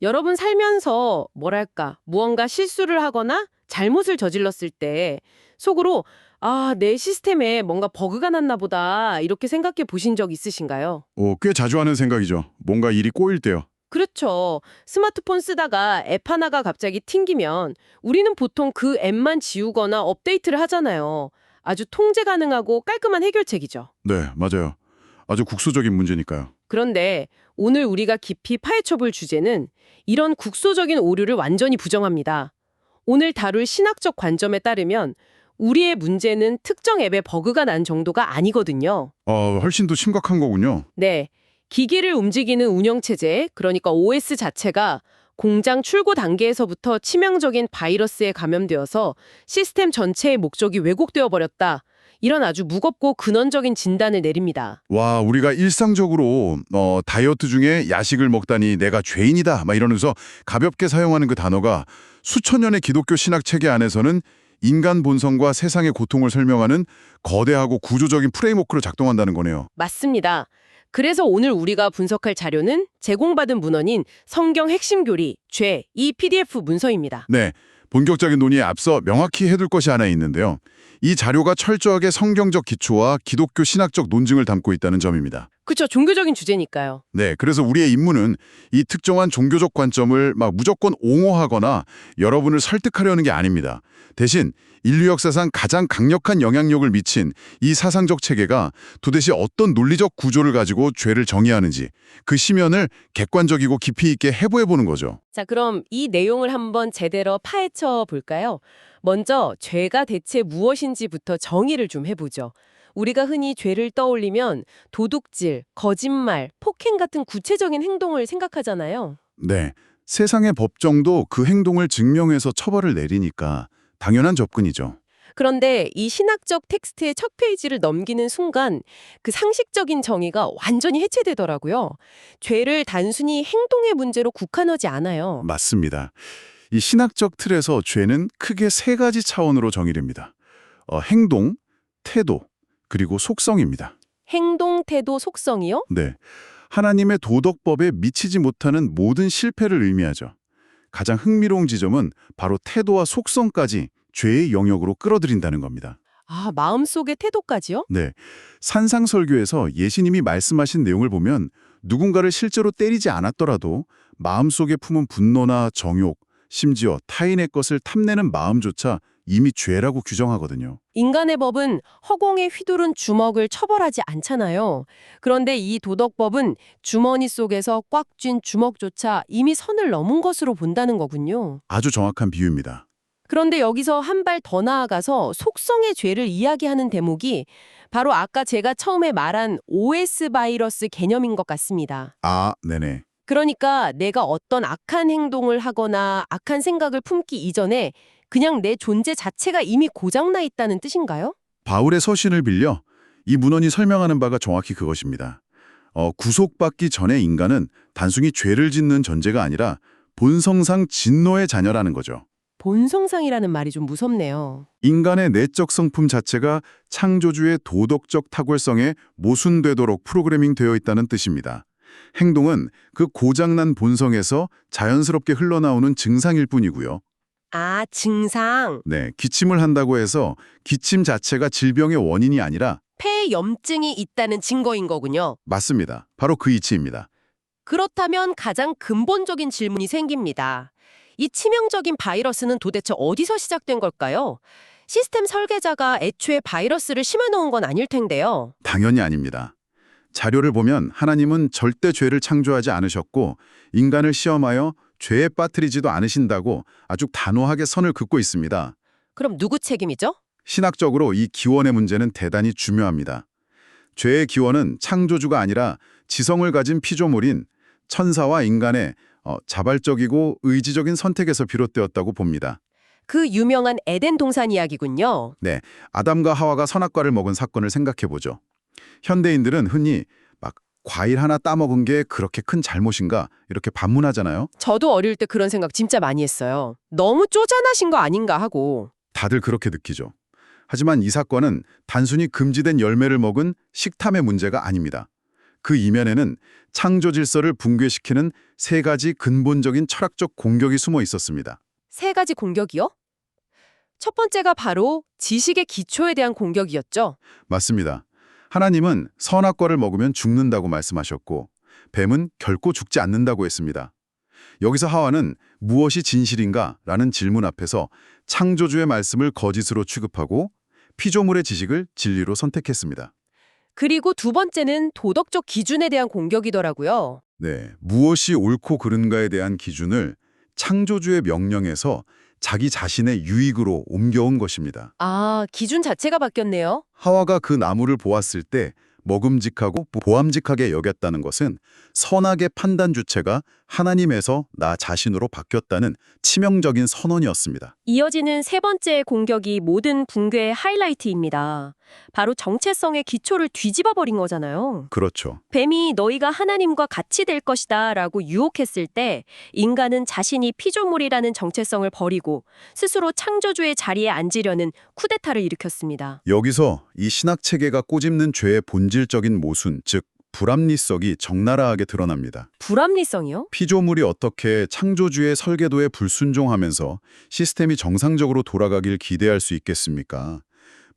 여러분 살면서 뭐랄까, 무언가 실수를 하거나 잘못을 저질렀을 때 속으로 아, 내 시스템에 뭔가 버그가 났나 보다 이렇게 생각해 보신 적 있으신가요? 꽤 자주 하는 생각이죠. 뭔가 일이 꼬일 때요. 그렇죠. 스마트폰 쓰다가 앱 하나가 갑자기 튕기면 우리는 보통 그 앱만 지우거나 업데이트를 하잖아요. 아주 통제 가능하고 깔끔한 해결책이죠. 네, 맞아요. 아주 국소적인 문제니까요. 그런데 오늘 우리가 깊이 파헤쳐 볼 주제는 이런 국소적인 오류를 완전히 부정합니다. 오늘 다룰 신학적 관점에 따르면 우리의 문제는 특정 앱에 버그가 난 정도가 아니거든요. 훨씬 더 심각한 거군요. 네. 기기를 움직이는 운영체제, 그러니까 OS 자체가 공장 출고 단계에서부터 치명적인 바이러스에 감염되어서 시스템 전체의 목적이 왜곡되어 버렸다. 이런 아주 무겁고 근원적인 진단을 내립니다. 와, 우리가 일상적으로 다이어트 중에 야식을 먹다니 내가 죄인이다 막 이러면서 가볍게 사용하는 그 단어가 수천 년의 기독교 신학 체계 안에서는 인간 본성과 세상의 고통을 설명하는 거대하고 구조적인 프레임워크로 작동한다는 거네요. 맞습니다. 그래서 오늘 우리가 분석할 자료는 제공받은 문헌인 성경 핵심 교리, 죄, 이 PDF 문서입니다. 네, 본격적인 논의에 앞서 명확히 해둘 것이 하나 있는데요. 이 자료가 철저하게 성경적 기초와 기독교 신학적 논증을 담고 있다는 점입니다. 그쵸, 종교적인 주제니까요. 네, 그래서 우리의 임무는 이 특정한 종교적 관점을 막 무조건 옹호하거나 여러분을 설득하려는 게 아닙니다. 대신 인류 역사상 가장 강력한 영향력을 미친 이 사상적 체계가 도대체 어떤 논리적 구조를 가지고 죄를 정의하는지 그 심연을 객관적이고 깊이 있게 해부해보는 거죠. 자, 그럼 이 내용을 한번 제대로 파헤쳐 볼까요? 먼저 죄가 대체 무엇인지부터 정의를 좀 해보죠. 우리가 흔히 죄를 떠올리면 도둑질, 거짓말, 폭행 같은 구체적인 행동을 생각하잖아요. 네, 세상의 법정도 그 행동을 증명해서 처벌을 내리니까 당연한 접근이죠. 그런데 이 신학적 텍스트의 첫 페이지를 넘기는 순간 그 상식적인 정의가 완전히 해체되더라고요. 죄를 단순히 행동의 문제로 국한하지 않아요. 맞습니다. 이 신학적 틀에서 죄는 크게 세 가지 차원으로 정의됩니다. 행동, 태도, 그리고 속성입니다. 행동, 태도, 속성이요? 네, 하나님의 도덕법에 미치지 못하는 모든 실패를 의미하죠. 가장 흥미로운 지점은 바로 태도와 속성까지 죄의 영역으로 끌어들인다는 겁니다. 아, 마음속의 태도까지요? 네, 산상설교에서 예수님이 말씀하신 내용을 보면 누군가를 실제로 때리지 않았더라도 마음속에 품은 분노나 정욕, 심지어 타인의 것을 탐내는 마음조차 이미 죄라고 규정하거든요. 인간의 법은 허공에 휘두른 주먹을 처벌하지 않잖아요. 그런데 이 도덕법은 주머니 속에서 꽉 쥔 주먹조차 이미 선을 넘은 것으로 본다는 거군요. 아주 정확한 비유입니다. 그런데 여기서 한 발 더 나아가서 속성의 죄를 이야기하는 대목이 바로 아까 제가 처음에 말한 OS 바이러스 개념인 것 같습니다. 네네. 그러니까 내가 어떤 악한 행동을 하거나 악한 생각을 품기 이전에 그냥 내 존재 자체가 이미 고장나 있다는 뜻인가요? 바울의 서신을 빌려 이 문헌이 설명하는 바가 정확히 그것입니다. 구속받기 전에 인간은 단순히 죄를 짓는 존재가 아니라 본성상 진노의 자녀라는 거죠. 본성상이라는 말이 좀 무섭네요. 인간의 내적 성품 자체가 창조주의 도덕적 탁월성에 모순되도록 프로그래밍 되어 있다는 뜻입니다. 행동은 그 고장난 본성에서 자연스럽게 흘러나오는 증상일 뿐이고요. 아, 증상. 네, 기침을 한다고 해서 기침 자체가 질병의 원인이 아니라 폐에 염증이 있다는 증거인 거군요. 맞습니다. 바로 그 이치입니다. 그렇다면 가장 근본적인 질문이 생깁니다. 이 치명적인 바이러스는 도대체 어디서 시작된 걸까요? 시스템 설계자가 애초에 바이러스를 심어놓은 건 아닐 텐데요. 당연히 아닙니다. 자료를 보면 하나님은 절대 죄를 창조하지 않으셨고 인간을 시험하여 죄에 빠뜨리지도 않으신다고 아주 단호하게 선을 긋고 있습니다. 그럼 누구 책임이죠? 신학적으로 이 기원의 문제는 대단히 중요합니다. 죄의 기원은 창조주가 아니라 지성을 가진 피조물인 천사와 인간의 자발적이고 의지적인 선택에서 비롯되었다고 봅니다. 그 유명한 에덴 동산 이야기군요. 네, 아담과 하와가 선악과를 먹은 사건을 생각해보죠. 현대인들은 흔히 막 과일 하나 따먹은 게 그렇게 큰 잘못인가 이렇게 반문하잖아요. 저도 어릴 때 그런 생각 진짜 많이 했어요. 너무 쪼잔하신 거 아닌가 하고. 다들 그렇게 느끼죠. 하지만 이 사건은 단순히 금지된 열매를 먹은 식탐의 문제가 아닙니다. 그 이면에는 창조 질서를 붕괴시키는 세 가지 근본적인 철학적 공격이 숨어 있었습니다. 세 가지 공격이요? 첫 번째가 바로 지식의 기초에 대한 공격이었죠. 맞습니다. 하나님은 선악과를 먹으면 죽는다고 말씀하셨고 뱀은 결코 죽지 않는다고 했습니다. 여기서 하와는 무엇이 진실인가? 라는 질문 앞에서 창조주의 말씀을 거짓으로 취급하고 피조물의 지식을 진리로 선택했습니다. 그리고 두 번째는 도덕적 기준에 대한 공격이더라고요. 네, 무엇이 옳고 그른가에 대한 기준을 창조주의 명령에서 자기 자신의 유익으로 옮겨온 것입니다. 아, 기준 자체가 바뀌었네요. 하와가 그 나무를 보았을 때 먹음직하고 보암직하게 여겼다는 것은 선악의 판단 주체가 하나님에서 나 자신으로 바뀌었다는 치명적인 선언이었습니다. 이어지는 세 번째 공격이 모든 붕괴의 하이라이트입니다. 바로 정체성의 기초를 뒤집어 버린 거잖아요. 그렇죠. 뱀이 너희가 하나님과 같이 될 것이다 라고 유혹했을 때 인간은 자신이 피조물이라는 정체성을 버리고 스스로 창조주의 자리에 앉으려는 쿠데타를 일으켰습니다. 여기서 이 신학체계가 꼬집는 죄의 본질적인 모순, 즉 불합리성이 적나라하게 드러납니다. 불합리성이요? 피조물이 어떻게 창조주의 설계도에 불순종하면서 시스템이 정상적으로 돌아가길 기대할 수 있겠습니까?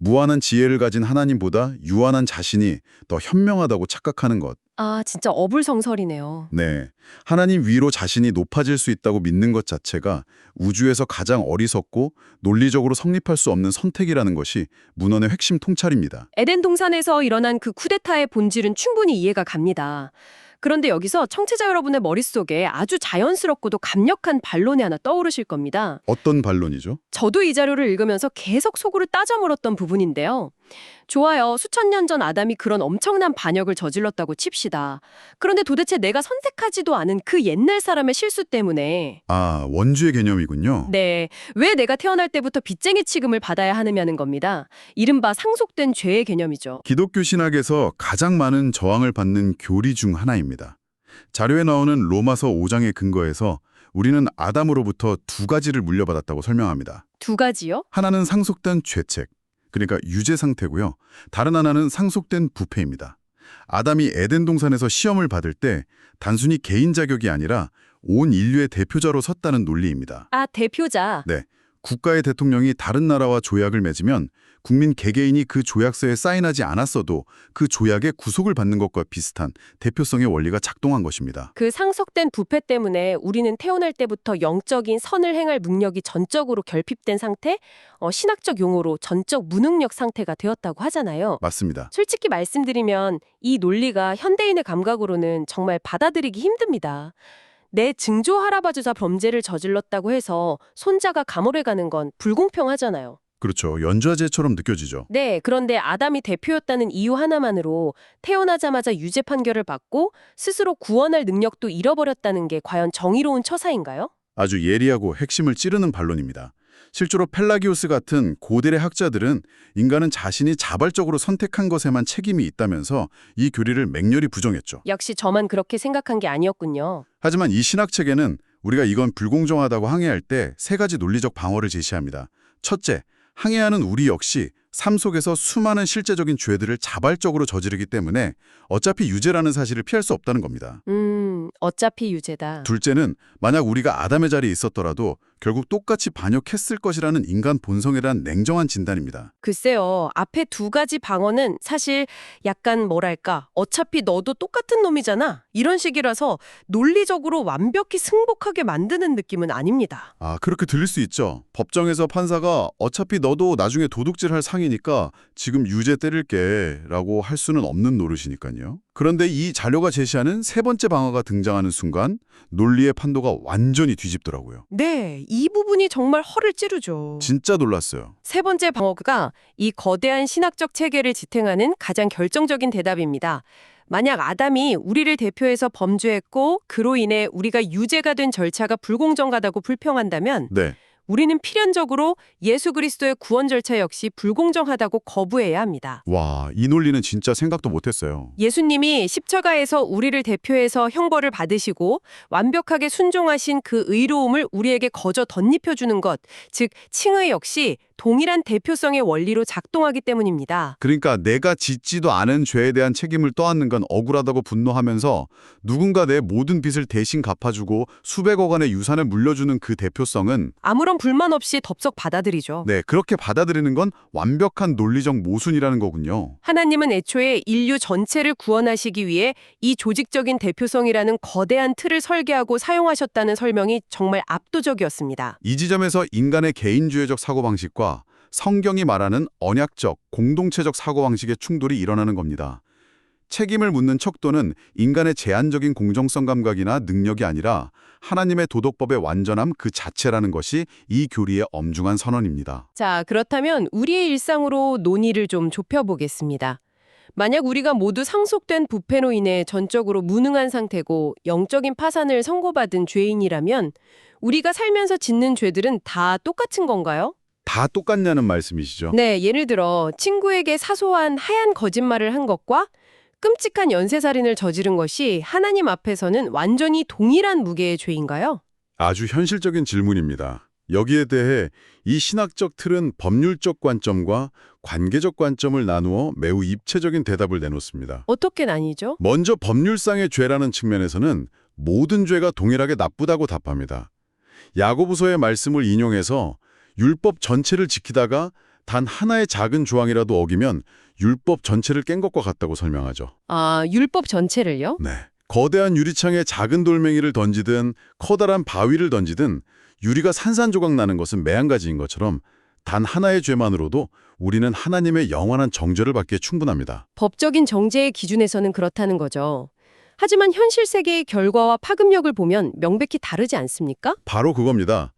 무한한 지혜를 가진 하나님보다 유한한 자신이 더 현명하다고 착각하는 것. 아, 진짜 어불성설이네요. 네, 하나님 위로 자신이 높아질 수 있다고 믿는 것 자체가 우주에서 가장 어리석고 논리적으로 성립할 수 없는 선택이라는 것이 문헌의 핵심 통찰입니다. 에덴 동산에서 일어난 그 쿠데타의 본질은 충분히 이해가 갑니다. 그런데 여기서 청취자 여러분의 머릿속에 아주 자연스럽고도 강력한 반론이 하나 떠오르실 겁니다. 어떤 반론이죠? 저도 이 자료를 읽으면서 계속 속으로 따져 물었던 부분인데요. 좋아요. 수천 년 전 아담이 그런 엄청난 반역을 저질렀다고 칩시다. 그런데 도대체 내가 선택하지도 않은 그 옛날 사람의 실수 때문에 아, 원주의 개념이군요. 네, 왜 내가 태어날 때부터 빚쟁이 취급을 받아야 하느냐는 겁니다. 이른바 상속된 죄의 개념이죠. 기독교 신학에서 가장 많은 저항을 받는 교리 중 하나입니다. 자료에 나오는 로마서 5장의 근거에서 우리는 아담으로부터 두 가지를 물려받았다고 설명합니다. 두 가지요? 하나는 상속된 죄책, 그러니까 유죄 상태고요. 다른 하나는 상속된 부패입니다. 아담이 에덴 동산에서 시험을 받을 때 단순히 개인 자격이 아니라 온 인류의 대표자로 섰다는 논리입니다. 아, 대표자. 네, 국가의 대통령이 다른 나라와 조약을 맺으면 국민 개개인이 그 조약서에 사인하지 않았어도 그 조약에 구속을 받는 것과 비슷한 대표성의 원리가 작동한 것입니다. 그 상속된 부패 때문에 우리는 태어날 때부터 영적인 선을 행할 능력이 전적으로 결핍된 상태, 신학적 용어로 전적 무능력 상태가 되었다고 하잖아요. 맞습니다. 솔직히 말씀드리면 이 논리가 현대인의 감각으로는 정말 받아들이기 힘듭니다. 내 증조 할아버지가 범죄를 저질렀다고 해서 손자가 감옥에 가는 건 불공평하잖아요. 그렇죠. 연좌제처럼 느껴지죠. 네, 그런데 아담이 대표였다는 이유 하나만으로 태어나자마자 유죄 판결을 받고 스스로 구원할 능력도 잃어버렸다는 게 과연 정의로운 처사인가요? 아주 예리하고 핵심을 찌르는 반론입니다. 실제로 펠라기오스 같은 고대의 학자들은 인간은 자신이 자발적으로 선택한 것에만 책임이 있다면서 이 교리를 맹렬히 부정했죠. 역시 저만 그렇게 생각한 게 아니었군요. 하지만 이 신학체계는 우리가 이건 불공정하다고 항의할 때 세 가지 논리적 방어를 제시합니다. 첫째, 항해하는 우리 역시 삶 속에서 수많은 실제적인 죄들을 자발적으로 저지르기 때문에 어차피 유죄라는 사실을 피할 수 없다는 겁니다. 어차피 유죄다. 둘째는 만약 우리가 아담의 자리에 있었더라도 결국 똑같이 반역했을 것이라는 인간 본성에 대한 냉정한 진단입니다. 글쎄요, 앞에 두 가지 방어는 사실 약간 뭐랄까, 어차피 너도 똑같은 놈이잖아. 이런 식이라서 논리적으로 완벽히 승복하게 만드는 느낌은 아닙니다. 아, 그렇게 들릴 수 있죠. 법정에서 판사가 어차피 너도 나중에 도둑질할 상이니까 지금 유죄 때릴게 라고 할 수는 없는 노릇이니까요. 그런데 이 자료가 제시하는 세 번째 방어가 등장하는 순간 논리의 판도가 완전히 뒤집더라고요. 네, 이 부분이 정말 허를 찌르죠. 진짜 놀랐어요. 세 번째 방어가 이 거대한 신학적 체계를 지탱하는 가장 결정적인 대답입니다. 만약 아담이 우리를 대표해서 범죄했고 그로 인해 우리가 유죄가 된 절차가 불공정하다고 불평한다면 네. 우리는 필연적으로 예수 그리스도의 구원 절차 역시 불공정하다고 거부해야 합니다. 와, 이 논리는 진짜 생각도 못했어요. 예수님이 십자가에서 우리를 대표해서 형벌을 받으시고 완벽하게 순종하신 그 의로움을 우리에게 거저 덧입혀주는 것, 즉 칭의 역시 동일한 대표성의 원리로 작동하기 때문입니다. 그러니까 내가 짓지도 않은 죄에 대한 책임을 떠안는 건 억울하다고 분노하면서 누군가 내 모든 빚을 대신 갚아주고 수백억 원의 유산을 물려주는 그 대표성은 아무런 불만 없이 덥석 받아들이죠. 네, 그렇게 받아들이는 건 완벽한 논리적 모순이라는 거군요. 하나님은 애초에 인류 전체를 구원하시기 위해 이 조직적인 대표성이라는 거대한 틀을 설계하고 사용하셨다는 설명이 정말 압도적이었습니다. 이 지점에서 인간의 개인주의적 사고방식과 성경이 말하는 언약적, 공동체적 사고방식의 충돌이 일어나는 겁니다. 책임을 묻는 척도는 인간의 제한적인 공정성 감각이나 능력이 아니라 하나님의 도덕법의 완전함 그 자체라는 것이 이 교리의 엄중한 선언입니다. 자, 그렇다면 우리의 일상으로 논의를 좀 좁혀보겠습니다. 만약 우리가 모두 상속된 부패로 인해 전적으로 무능한 상태고 영적인 파산을 선고받은 죄인이라면 우리가 살면서 짓는 죄들은 다 똑같은 건가요? 다 똑같냐는 말씀이시죠? 네, 예를 들어 친구에게 사소한 하얀 거짓말을 한 것과 끔찍한 연쇄살인을 저지른 것이 하나님 앞에서는 완전히 동일한 무게의 죄인가요? 아주 현실적인 질문입니다. 여기에 대해 이 신학적 틀은 법률적 관점과 관계적 관점을 나누어 매우 입체적인 대답을 내놓습니다. 어떻게 나뉘죠? 먼저 법률상의 죄라는 측면에서는 모든 죄가 동일하게 나쁘다고 답합니다. 야고보서의 말씀을 인용해서 율법 전체를 지키다가 단 하나의 작은 조항이라도 어기면 율법 전체를 깬 것과 같다고 설명하죠. 아, 율법 전체를요? 네. 거대한 유리창에 작은 돌멩이를 던지든 커다란 바위를 던지든 유리가 산산조각 나는 것은 매한가지인 것처럼 단 하나의 죄만으로도 우리는 하나님의 영원한 정죄를 받기에 충분합니다. 법적인 정죄의 기준에서는 그렇다는 거죠. 하지만 현실 세계의 결과와 파급력을 보면 명백히 다르지 않습니까? 바로 그겁니다.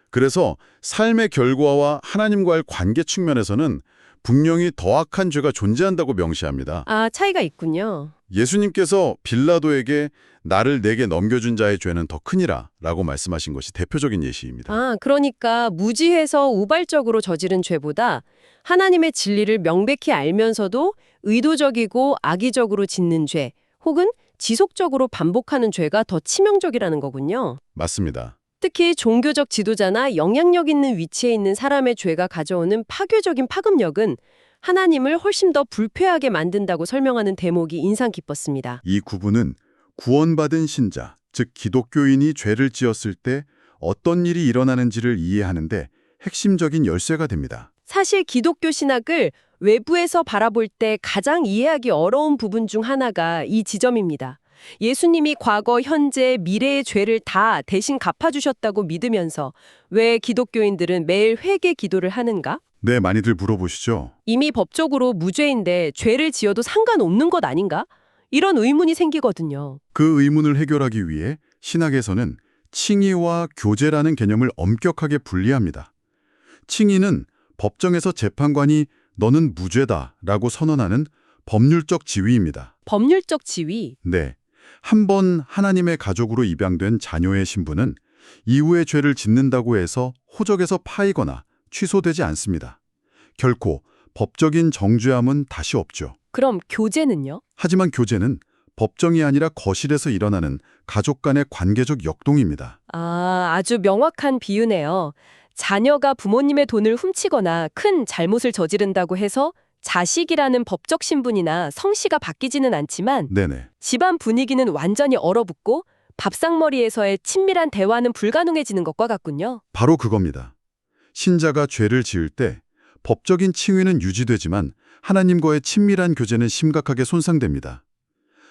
그래서 삶의 결과와 하나님과의 관계 측면에서는 분명히 더 악한 죄가 존재한다고 명시합니다. 아, 차이가 있군요. 예수님께서 빌라도에게 나를 내게 넘겨준 자의 죄는 더 크니라 라고 말씀하신 것이 대표적인 예시입니다. 아, 그러니까 무지해서 우발적으로 저지른 죄보다 하나님의 진리를 명백히 알면서도 의도적이고 악의적으로 짓는 죄, 혹은 지속적으로 반복하는 죄가 더 치명적이라는 거군요. 맞습니다. 특히 종교적 지도자나 영향력 있는 위치에 있는 사람의 죄가 가져오는 파괴적인 파급력은 하나님을 훨씬 더 불쾌하게 만든다고 설명하는 대목이 인상 깊었습니다. 이 구분은 구원받은 신자, 즉 기독교인이 죄를 지었을 때 어떤 일이 일어나는지를 이해하는데 핵심적인 열쇠가 됩니다. 사실 기독교 신학을 외부에서 바라볼 때 가장 이해하기 어려운 부분 중 하나가 이 지점입니다. 예수님이 과거, 현재, 미래의 죄를 다 대신 갚아주셨다고 믿으면서 왜 기독교인들은 매일 회개 기도를 하는가? 네, 많이들 물어보시죠. 이미 법적으로 무죄인데 죄를 지어도 상관없는 것 아닌가? 이런 의문이 생기거든요. 그 의문을 해결하기 위해 신학에서는 칭의와 교제라는 개념을 엄격하게 분리합니다. 칭의는 법정에서 재판관이 너는 무죄다라고 선언하는 법률적 지위입니다. 법률적 지위. 네. 한 번 하나님의 가족으로 입양된 자녀의 신분은 이후에 죄를 짓는다고 해서 호적에서 파이거나 취소되지 않습니다. 결코 법적인 정죄함은 다시 없죠. 그럼 교제는요? 하지만 교제는 법정이 아니라 거실에서 일어나는 가족 간의 관계적 역동입니다. 아, 아주 명확한 비유네요. 자녀가 부모님의 돈을 훔치거나 큰 잘못을 저지른다고 해서 자식이라는 법적 신분이나 성씨가 바뀌지는 않지만 네네. 집안 분위기는 완전히 얼어붙고 밥상머리에서의 친밀한 대화는 불가능해지는 것과 같군요. 바로 그겁니다. 신자가 죄를 지을 때 법적인 칭의는 유지되지만 하나님과의 친밀한 교제는 심각하게 손상됩니다.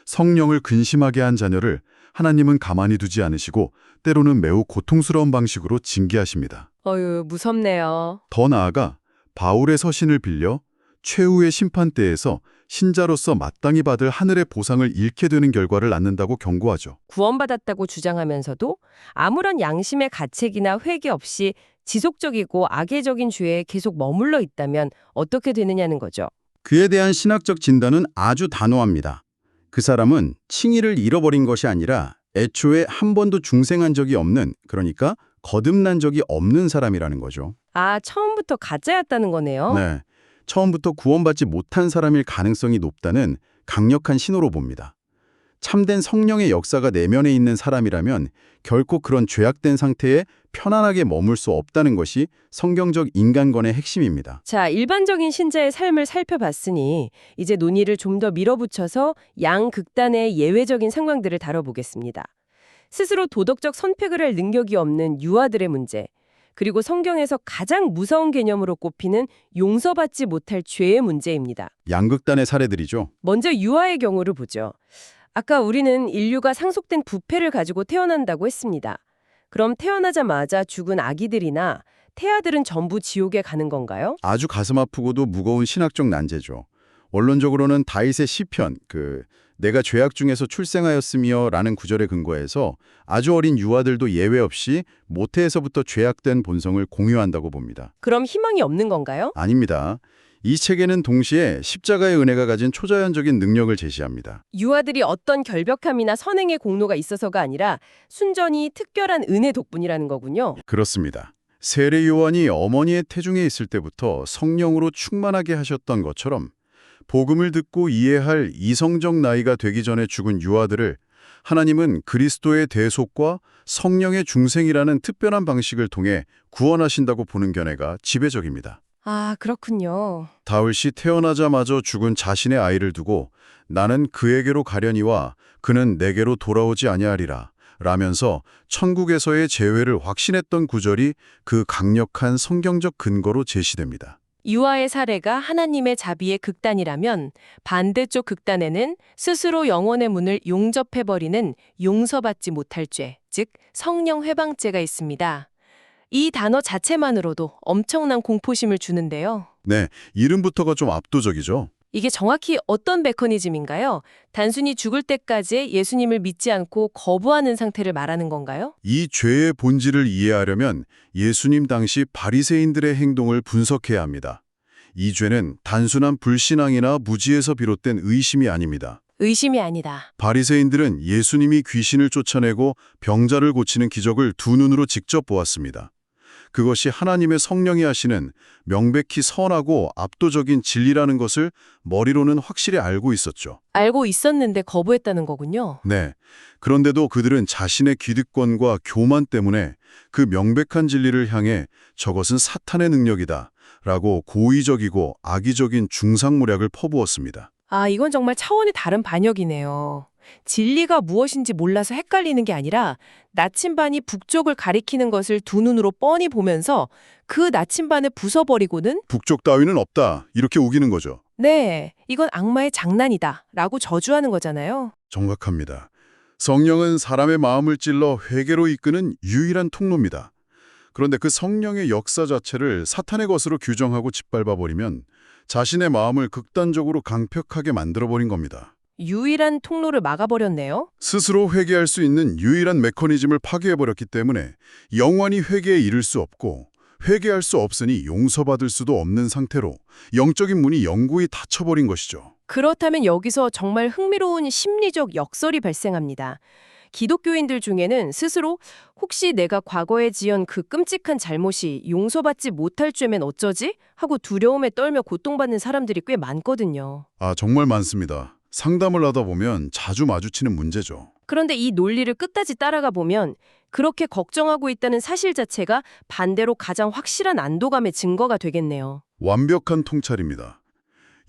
성령을 근심하게 한 자녀를 하나님은 가만히 두지 않으시고 때로는 매우 고통스러운 방식으로 징계하십니다. 어휴, 무섭네요. 더 나아가 바울의 서신을 빌려 최후의 심판대에서 신자로서 마땅히 받을 하늘의 보상을 잃게 되는 결과를 낳는다고 경고하죠. 구원받았다고 주장하면서도 아무런 양심의 가책이나 회개 없이 지속적이고 악의적인 죄에 계속 머물러 있다면 어떻게 되느냐는 거죠. 그에 대한 신학적 진단은 아주 단호합니다. 그 사람은 칭의를 잃어버린 것이 아니라 애초에 한 번도 중생한 적이 없는, 그러니까 거듭난 적이 없는 사람이라는 거죠. 아, 처음부터 가짜였다는 거네요. 네. 처음부터 구원받지 못한 사람일 가능성이 높다는 강력한 신호로 봅니다. 참된 성령의 역사가 내면에 있는 사람이라면 결코 그런 죄악된 상태에 편안하게 머물 수 없다는 것이 성경적 인간권의 핵심입니다. 자, 일반적인 신자의 삶을 살펴봤으니 이제 논의를 좀 더 밀어붙여서 양극단의 예외적인 상황들을 다뤄보겠습니다. 스스로 도덕적 선택을 할 능력이 없는 유아들의 문제, 그리고 성경에서 가장 무서운 개념으로 꼽히는 용서받지 못할 죄의 문제입니다. 양극단의 사례들이죠. 먼저 유아의 경우를 보죠. 아까 우리는 인류가 상속된 부패를 가지고 태어난다고 했습니다. 그럼 태어나자마자 죽은 아기들이나 태아들은 전부 지옥에 가는 건가요? 아주 가슴 아프고도 무거운 신학적 난제죠. 원론적으로는 다윗의 시편, 내가 죄악 중에서 출생하였으며 라는 구절에 근거해서 아주 어린 유아들도 예외 없이 모태에서부터 죄악된 본성을 공유한다고 봅니다. 그럼 희망이 없는 건가요? 아닙니다. 이 책에는 동시에 십자가의 은혜가 가진 초자연적인 능력을 제시합니다. 유아들이 어떤 결벽함이나 선행의 공로가 있어서가 아니라 순전히 특별한 은혜 덕분이라는 거군요. 그렇습니다. 세례 요한이 어머니의 태중에 있을 때부터 성령으로 충만하게 하셨던 것처럼 복음을 듣고 이해할 이성적 나이가 되기 전에 죽은 유아들을 하나님은 그리스도의 대속과 성령의 중생이라는 특별한 방식을 통해 구원하신다고 보는 견해가 지배적입니다. 아, 그렇군요. 다윗이 태어나자마자 죽은 자신의 아이를 두고 나는 그에게로 가려니와 그는 내게로 돌아오지 아니하리라 라면서 천국에서의 재회를 확신했던 구절이 그 강력한 성경적 근거로 제시됩니다. 유아의 사례가 하나님의 자비의 극단이라면 반대쪽 극단에는 스스로 영혼의 문을 용접해버리는 용서받지 못할 죄, 즉 성령 회방죄가 있습니다. 이 단어 자체만으로도 엄청난 공포심을 주는데요. 네, 이름부터가 좀 압도적이죠. 이게 정확히 어떤 메커니즘인가요? 단순히 죽을 때까지 예수님을 믿지 않고 거부하는 상태를 말하는 건가요? 이 죄의 본질을 이해하려면 예수님 당시 바리새인들의 행동을 분석해야 합니다. 이 죄는 단순한 불신앙이나 무지에서 비롯된 의심이 아닙니다. 의심이 아니다. 바리새인들은 예수님이 귀신을 쫓아내고 병자를 고치는 기적을 두 눈으로 직접 보았습니다. 그것이 하나님의 성령이 하시는 명백히 선하고 압도적인 진리라는 것을 머리로는 확실히 알고 있었죠. 알고 있었는데 거부했다는 거군요. 네. 그런데도 그들은 자신의 기득권과 교만 때문에 그 명백한 진리를 향해 저것은 사탄의 능력이다 라고 고의적이고 악의적인 중상모략을 퍼부었습니다. 아, 이건 정말 차원이 다른 반역이네요. 진리가 무엇인지 몰라서 헷갈리는 게 아니라 나침반이 북쪽을 가리키는 것을 두 눈으로 뻔히 보면서 그 나침반을 부숴버리고는 북쪽 따위는 없다 이렇게 우기는 거죠. 네, 이건 악마의 장난이다 라고 저주하는 거잖아요. 정확합니다. 성령은 사람의 마음을 찔러 회개로 이끄는 유일한 통로입니다. 그런데 그 성령의 역사 자체를 사탄의 것으로 규정하고 짓밟아버리면 자신의 마음을 극단적으로 강력하게 만들어버린 겁니다. 유일한 통로를 막아버렸네요. 스스로 회개할 수 있는 유일한 메커니즘을 파괴해버렸기 때문에 영원히 회개에 이를 수 없고 회개할 수 없으니 용서받을 수도 없는 상태로 영적인 문이 영구히 닫혀버린 것이죠. 그렇다면 여기서 정말 흥미로운 심리적 역설이 발생합니다. 기독교인들 중에는 스스로 혹시 내가 과거에 지은 그 끔찍한 잘못이 용서받지 못할 죄면 어쩌지? 하고 두려움에 떨며 고통받는 사람들이 꽤 많거든요. 아, 정말 많습니다. 상담을 하다 보면 자주 마주치는 문제죠. 그런데 이 논리를 끝까지 따라가 보면 그렇게 걱정하고 있다는 사실 자체가 반대로 가장 확실한 안도감의 증거가 되겠네요. 완벽한 통찰입니다.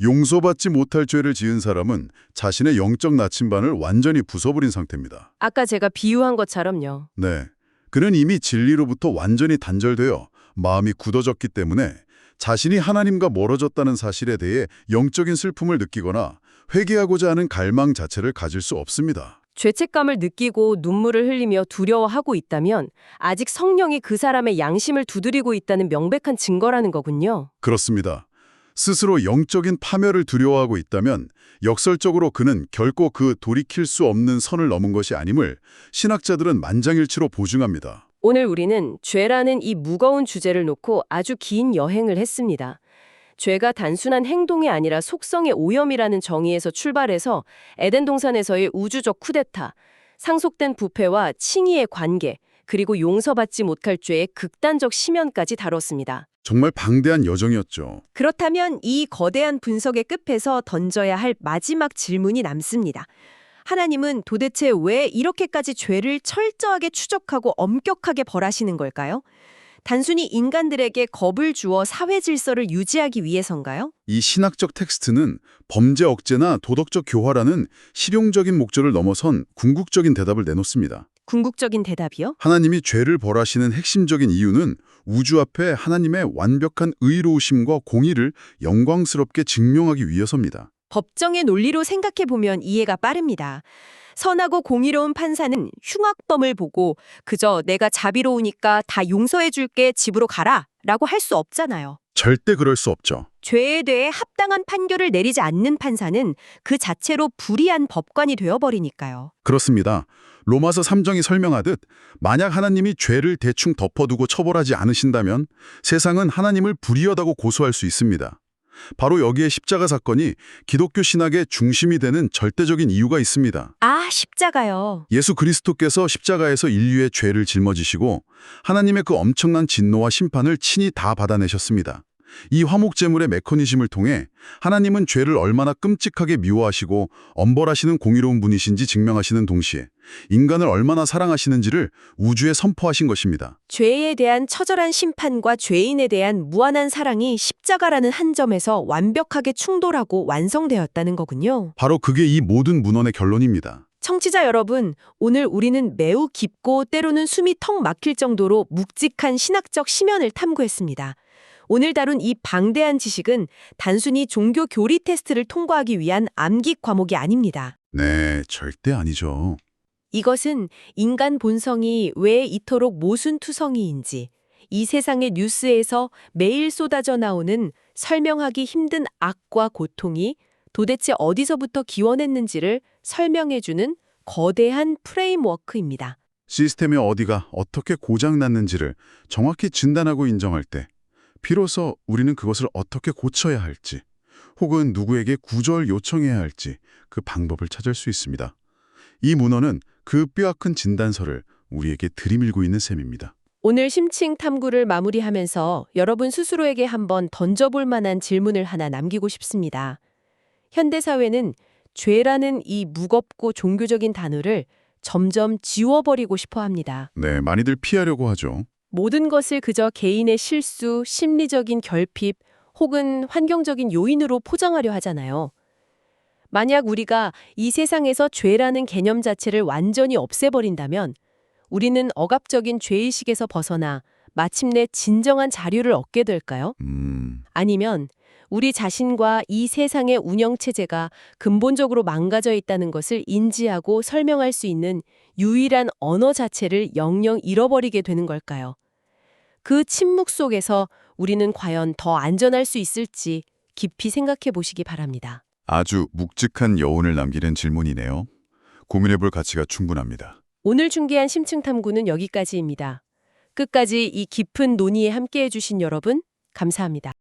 용서받지 못할 죄를 지은 사람은 자신의 영적 나침반을 완전히 부숴버린 상태입니다. 아까 제가 비유한 것처럼요. 네, 그는 이미 진리로부터 완전히 단절되어 마음이 굳어졌기 때문에 자신이 하나님과 멀어졌다는 사실에 대해 영적인 슬픔을 느끼거나 회개하고자 하는 갈망 자체를 가질 수 없습니다. 죄책감을 느끼고 눈물을 흘리며 두려워하고 있다면 아직 성령이 그 사람의 양심을 두드리고 있다는 명백한 증거라는 거군요. 그렇습니다. 스스로 영적인 파멸을 두려워하고 있다면 역설적으로 그는 결코 그 돌이킬 수 없는 선을 넘은 것이 아님을 신학자들은 만장일치로 보증합니다. 오늘 우리는 죄라는 이 무거운 주제를 놓고 아주 긴 여행을 했습니다. 죄가 단순한 행동이 아니라 속성의 오염이라는 정의에서 출발해서 에덴 동산에서의 우주적 쿠데타, 상속된 부패와 칭의의 관계, 그리고 용서받지 못할 죄의 극단적 심연까지 다뤘습니다. 정말 방대한 여정이었죠. 그렇다면 이 거대한 분석의 끝에서 던져야 할 마지막 질문이 남습니다. 하나님은 도대체 왜 이렇게까지 죄를 철저하게 추적하고 엄격하게 벌하시는 걸까요? 단순히 인간들에게 겁을 주어 사회 질서를 유지하기 위해서인가요? 이 신학적 텍스트는 범죄 억제나 도덕적 교화라는 실용적인 목적을 넘어선 궁극적인 대답을 내놓습니다. 궁극적인 대답이요? 하나님이 죄를 벌하시는 핵심적인 이유는 우주 앞에 하나님의 완벽한 의로우심과 공의를 영광스럽게 증명하기 위해서입니다. 법정의 논리로 생각해보면 이해가 빠릅니다. 선하고 공의로운 판사는 흉악범을 보고 그저 내가 자비로우니까 다 용서해줄게 집으로 가라 라고 할 수 없잖아요. 절대 그럴 수 없죠. 죄에 대해 합당한 판결을 내리지 않는 판사는 그 자체로 불의한 법관이 되어버리니까요. 그렇습니다. 로마서 3장이 설명하듯 만약 하나님이 죄를 대충 덮어두고 처벌하지 않으신다면 세상은 하나님을 불의하다고 고소할 수 있습니다. 바로 여기에 십자가 사건이 기독교 신학의 중심이 되는 절대적인 이유가 있습니다. 아, 십자가요. 예수 그리스도께서 십자가에서 인류의 죄를 짊어지시고 하나님의 그 엄청난 진노와 심판을 친히 다 받아내셨습니다. 이 화목제물의 메커니즘을 통해 하나님은 죄를 얼마나 끔찍하게 미워하시고 엄벌하시는 공의로운 분이신지 증명하시는 동시에 인간을 얼마나 사랑하시는지를 우주에 선포하신 것입니다. 죄에 대한 처절한 심판과 죄인에 대한 무한한 사랑이 십자가라는 한 점에서 완벽하게 충돌하고 완성되었다는 거군요. 바로 그게 이 모든 문헌의 결론입니다. 청취자 여러분, 오늘 우리는 매우 깊고 때로는 숨이 턱 막힐 정도로 묵직한 신학적 심연을 탐구했습니다. 오늘 다룬 이 방대한 지식은 단순히 종교 교리 테스트를 통과하기 위한 암기 과목이 아닙니다. 네, 절대 아니죠. 이것은 인간 본성이 왜 이토록 모순투성이인지, 이 세상의 뉴스에서 매일 쏟아져 나오는 설명하기 힘든 악과 고통이 도대체 어디서부터 기원했는지를 설명해주는 거대한 프레임워크입니다. 시스템의 어디가 어떻게 고장났는지를 정확히 진단하고 인정할 때 비로소 우리는 그것을 어떻게 고쳐야 할지 혹은 누구에게 구조를 요청해야 할지 그 방법을 찾을 수 있습니다. 이 문헌은 그 뼈아픈 진단서를 우리에게 들이밀고 있는 셈입니다. 오늘 심층 탐구를 마무리하면서 여러분 스스로에게 한번 던져볼 만한 질문을 하나 남기고 싶습니다. 현대사회는 죄라는 이 무겁고 종교적인 단어를 점점 지워버리고 싶어 합니다. 네, 많이들 피하려고 하죠. 모든 것을 그저 개인의 실수, 심리적인 결핍 혹은 환경적인 요인으로 포장하려 하잖아요. 만약 우리가 이 세상에서 죄라는 개념 자체를 완전히 없애버린다면 우리는 억압적인 죄의식에서 벗어나 마침내 진정한 자유를 얻게 될까요? 아니면 우리 자신과 이 세상의 운영체제가 근본적으로 망가져 있다는 것을 인지하고 설명할 수 있는 유일한 언어 자체를 영영 잃어버리게 되는 걸까요? 그 침묵 속에서 우리는 과연 더 안전할 수 있을지 깊이 생각해 보시기 바랍니다. 아주 묵직한 여운을 남기는 질문이네요. 고민해볼 가치가 충분합니다. 오늘 중계한 심층탐구는 여기까지입니다. 끝까지 이 깊은 논의에 함께해 주신 여러분, 감사합니다.